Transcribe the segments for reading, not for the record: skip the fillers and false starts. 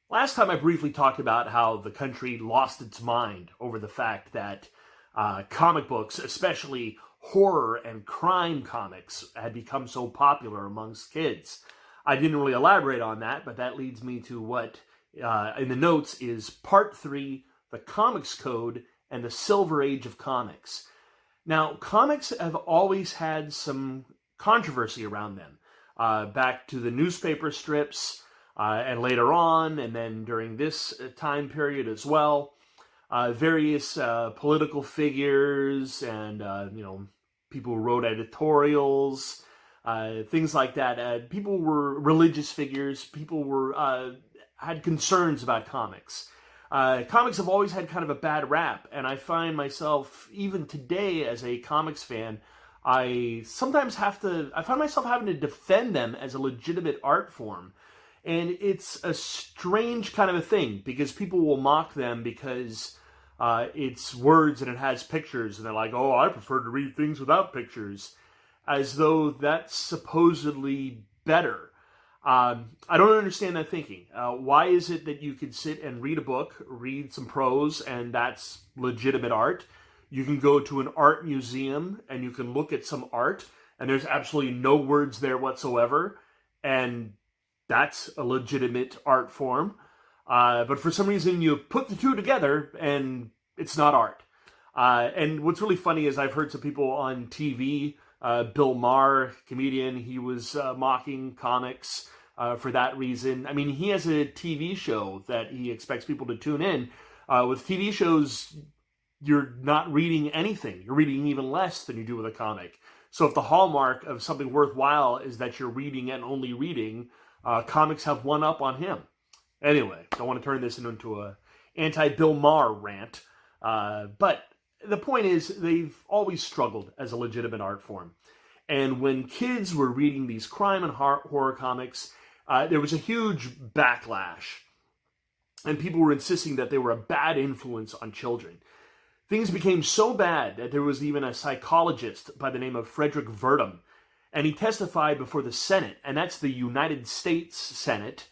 Last time I briefly talked about how the country lost its mind over the fact that comic books, especially horror and crime comics, had become so popular amongst kids. I didn't really elaborate on that, but that leads me to what in the notes is part 3, the Comics Code and the Silver Age of Comics. Now, comics have always had some controversy around them. Back to the newspaper strips, and later on, and then during this time period as well, various political figures and people who wrote editorials, things like that. People were religious figures. People were had concerns about comics. Comics have always had kind of a bad rap, and I find myself, even today as a comics fan, I find myself having to defend them as a legitimate art form. And it's a strange kind of a thing because people will mock them because it's words and it has pictures, and they're like, oh, I prefer to read things without pictures, as though that's supposedly better. I don't understand that thinking. Why is it that you could sit and read a book, read some prose, and that's legitimate art? You can go to an art museum and you can look at some art, and there's absolutely no words there whatsoever, and that's a legitimate art form. But for some reason, you put the two together, and it's not art. And what's really funny is I've heard some people on TV, Bill Maher, comedian, he was mocking comics for that reason. I mean, he has a TV show that he expects people to tune in. With TV shows, you're not reading anything. You're reading even less than you do with a comic. So if the hallmark of something worthwhile is that you're reading and only reading, comics have one up on him. Anyway, don't want to turn this into a anti-Bill Maher rant. But the point is, they've always struggled as a legitimate art form. And when kids were reading these crime and horror comics, there was a huge backlash. And people were insisting that they were a bad influence on children. Things became so bad that there was even a psychologist by the name of Frederick Verdum, and he testified before the Senate, and that's the United States Senate,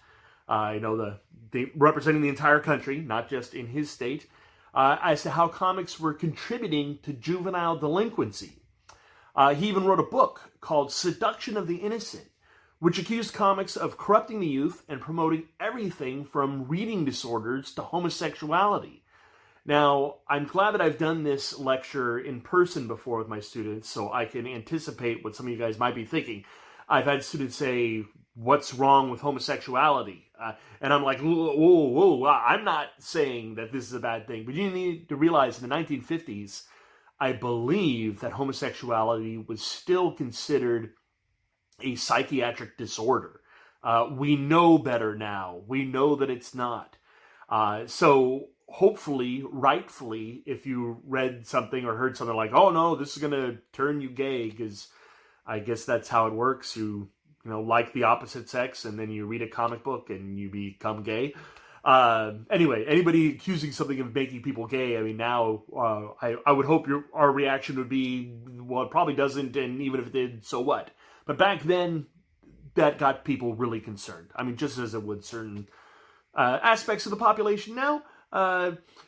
representing the entire country, not just in his state, as to how comics were contributing to juvenile delinquency. He even wrote a book called Seduction of the Innocent, which accused comics of corrupting the youth and promoting everything from reading disorders to homosexuality. Now, I'm glad that I've done this lecture in person before with my students, so I can anticipate what some of you guys might be thinking. I've had students say, what's wrong with homosexuality? And I'm like, whoa, I'm not saying that this is a bad thing, but you need to realize in the 1950s, I believe that homosexuality was still considered a psychiatric disorder. We know better now. We know that it's not. So hopefully, rightfully, if you read something or heard something like, oh no, this is going to turn you gay, because I guess that's how it works. You like the opposite sex, and then you read a comic book and you become gay. Anyway, anybody accusing something of making people gay, I mean, now I would hope our reaction would be, well, it probably doesn't, and even if it did, so what? But back then, that got people really concerned. I mean, just as it would certain aspects of the population now.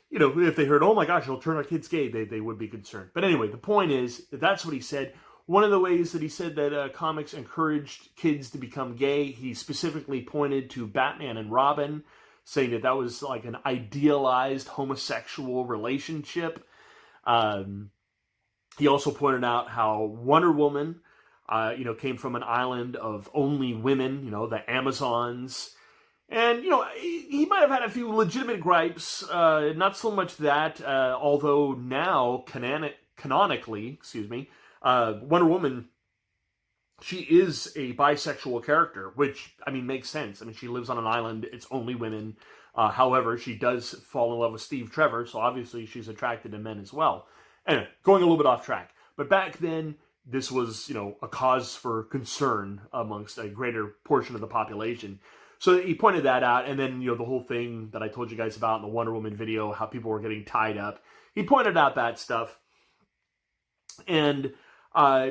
If they heard, oh my gosh, it'll turn our kids gay, they would be concerned. But anyway, the point is, that's what he said. One of the ways that he said that comics encouraged kids to become gay, he specifically pointed to Batman and Robin, saying that was like an idealized homosexual relationship. He also pointed out how Wonder Woman, came from an island of only women, the Amazons. And, he might have had a few legitimate gripes, not so much that, although now, canonically, Wonder Woman, she is a bisexual character, which, makes sense. She lives on an island, it's only women. However, she does fall in love with Steve Trevor, so obviously she's attracted to men as well. Anyway, going a little bit off track. But back then, this was, a cause for concern amongst a greater portion of the population. So he pointed that out, and then, the whole thing that I told you guys about in the Wonder Woman video, how people were getting tied up. He pointed out that stuff, and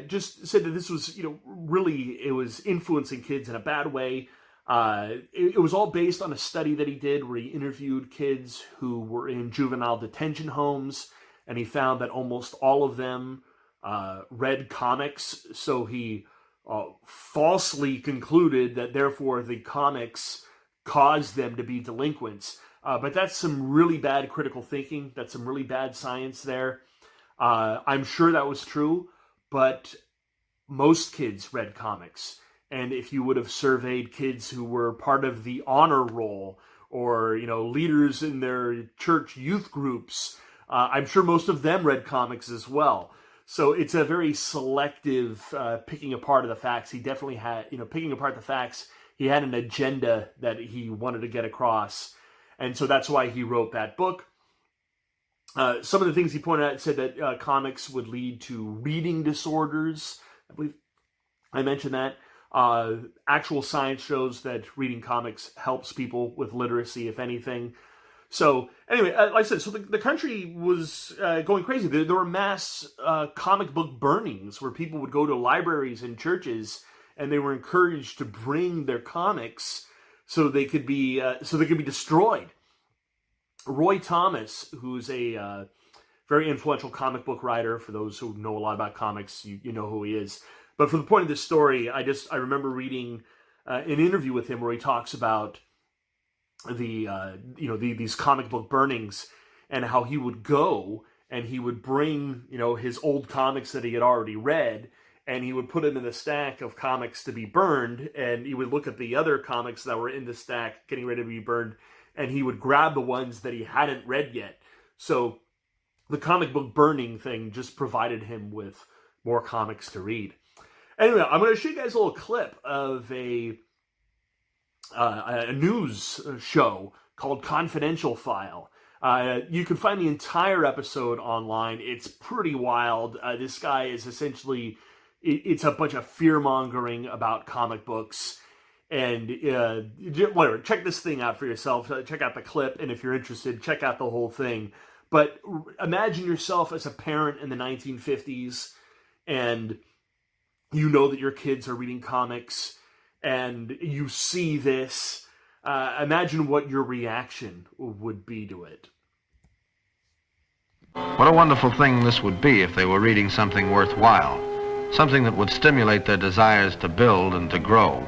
just said that this was, really, it was influencing kids in a bad way. It was all based on a study that he did where he interviewed kids who were in juvenile detention homes, and he found that almost all of them read comics. So he falsely concluded that therefore the comics caused them to be delinquents. But that's some really bad critical thinking. That's some really bad science there. I'm sure that was true, but most kids read comics. And if you would have surveyed kids who were part of the honor roll or, leaders in their church youth groups, I'm sure most of them read comics as well. So it's a very selective picking apart of the facts. He definitely had, picking apart the facts, he had an agenda that he wanted to get across. And so that's why he wrote that book. Some of the things he pointed out said that comics would lead to reading disorders. I believe I mentioned that. Actual science shows that reading comics helps people with literacy, if anything. So anyway, like I said, so the country was going crazy. There were mass comic book burnings where people would go to libraries and churches, and they were encouraged to bring their comics so they could be destroyed. Roy Thomas, who's a very influential comic book writer, for those who know a lot about comics, you know who he is. But for the point of this story, I remember reading an interview with him where he talks about these comic book burnings and how he would go and he would bring his old comics that he had already read, and he would put them in the stack of comics to be burned, and he would look at the other comics that were in the stack getting ready to be burned, and he would grab the ones that he hadn't read yet. So the comic book burning thing just provided him with more comics to read. Anyway, I'm going to show you guys a little clip of a news show called Confidential File. You can find the entire episode online. It's pretty wild. This guy is essentially, it's a bunch of fear-mongering about comic books. And whatever, check this thing out for yourself. Check out the clip, and if you're interested, check out the whole thing. But imagine yourself as a parent in the 1950s, and you know that your kids are reading comics, and you see this. Imagine what your reaction would be to it. What a wonderful thing this would be if they were reading something worthwhile, something that would stimulate their desires to build and to grow.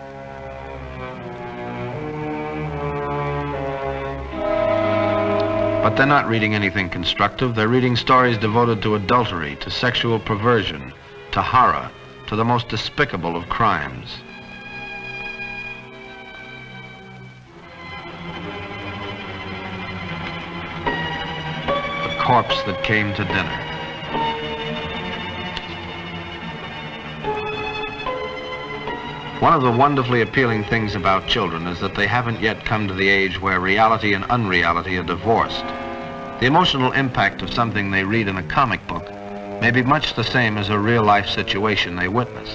But they're not reading anything constructive. They're reading stories devoted to adultery, to sexual perversion, to horror, to the most despicable of crimes. The corpse that came to dinner. One of the wonderfully appealing things about children is that they haven't yet come to the age where reality and unreality are divorced. The emotional impact of something they read in a comic book may be much the same as a real-life situation they witness.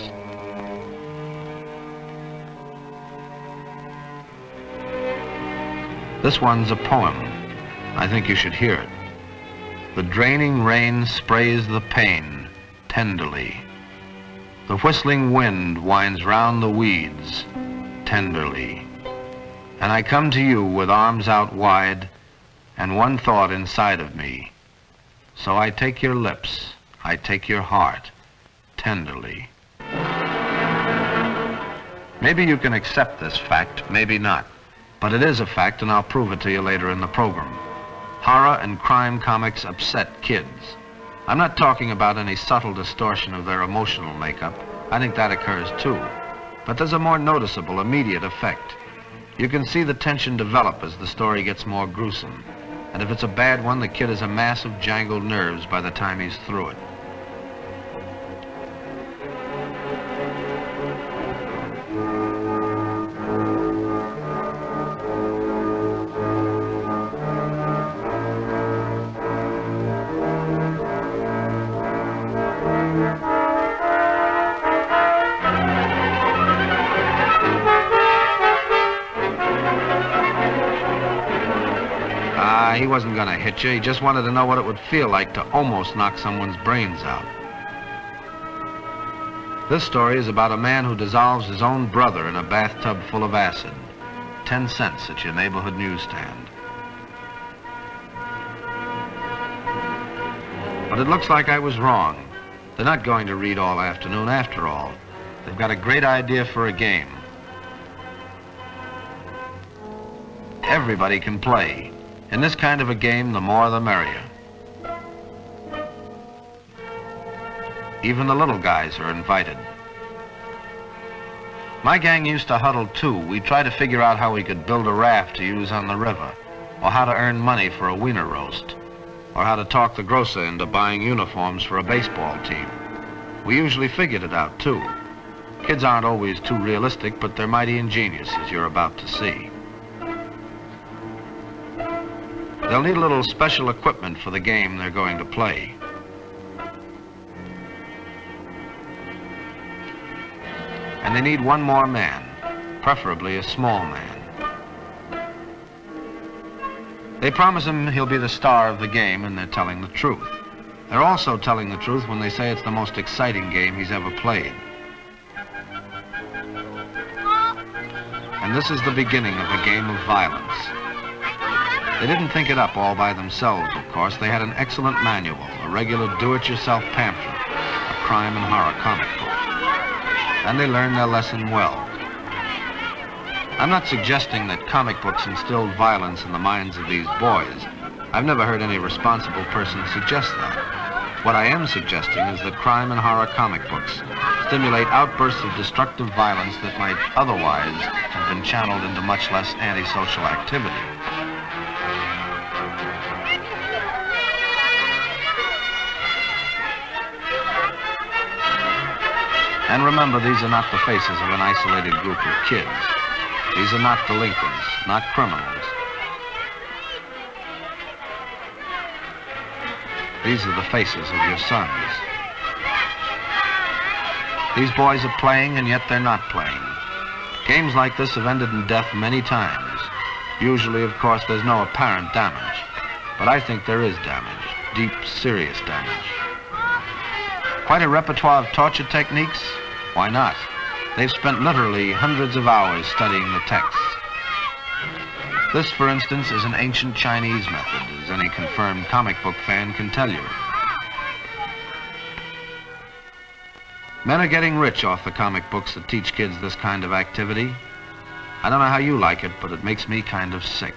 This one's a poem. I think you should hear it. The draining rain sprays the pane tenderly. The whistling wind winds round the weeds tenderly. And I come to you with arms out wide and one thought inside of me. So I take your lips, I take your heart tenderly. Maybe you can accept this fact, maybe not. But it is a fact, and I'll prove it to you later in the program. Horror and crime comics upset kids. I'm not talking about any subtle distortion of their emotional makeup. I think that occurs too. But there's a more noticeable, immediate effect. You can see the tension develop as the story gets more gruesome. And if it's a bad one, the kid has a mass of jangled nerves by the time he's through it. He wasn't going to hit you. He just wanted to know what it would feel like to almost knock someone's brains out. This story is about a man who dissolves his own brother in a bathtub full of acid. 10 cents at your neighborhood newsstand. But it looks like I was wrong. They're not going to read all afternoon after all. They've got a great idea for a game. Everybody can play. In this kind of a game, the more the merrier. Even the little guys are invited. My gang used to huddle too. We tried to figure out how we could build a raft to use on the river, or how to earn money for a wiener roast, or how to talk the grocer into buying uniforms for a baseball team. We usually figured it out too. Kids aren't always too realistic, but they're mighty ingenious, as you're about to see. They'll need a little special equipment for the game they're going to play. And they need one more man, preferably a small man. They promise him he'll be the star of the game, and they're telling the truth. They're also telling the truth when they say it's the most exciting game he's ever played. And this is the beginning of a game of violence. They didn't think it up all by themselves, of course. They had an excellent manual, a regular do-it-yourself pamphlet, a crime and horror comic book. And they learned their lesson well. I'm not suggesting that comic books instilled violence in the minds of these boys. I've never heard any responsible person suggest that. What I am suggesting is that crime and horror comic books stimulate outbursts of destructive violence that might otherwise have been channeled into much less antisocial activity. And remember, these are not the faces of an isolated group of kids. These are not delinquents, not criminals. These are the faces of your sons. These boys are playing, and yet they're not playing. Games like this have ended in death many times. Usually, of course, there's no apparent damage. But I think there is damage, deep, serious damage. Quite a repertoire of torture techniques? Why not? They've spent literally hundreds of hours studying the texts. This, for instance, is an ancient Chinese method, as any confirmed comic book fan can tell you. Men are getting rich off the comic books that teach kids this kind of activity. I don't know how you like it, but it makes me kind of sick.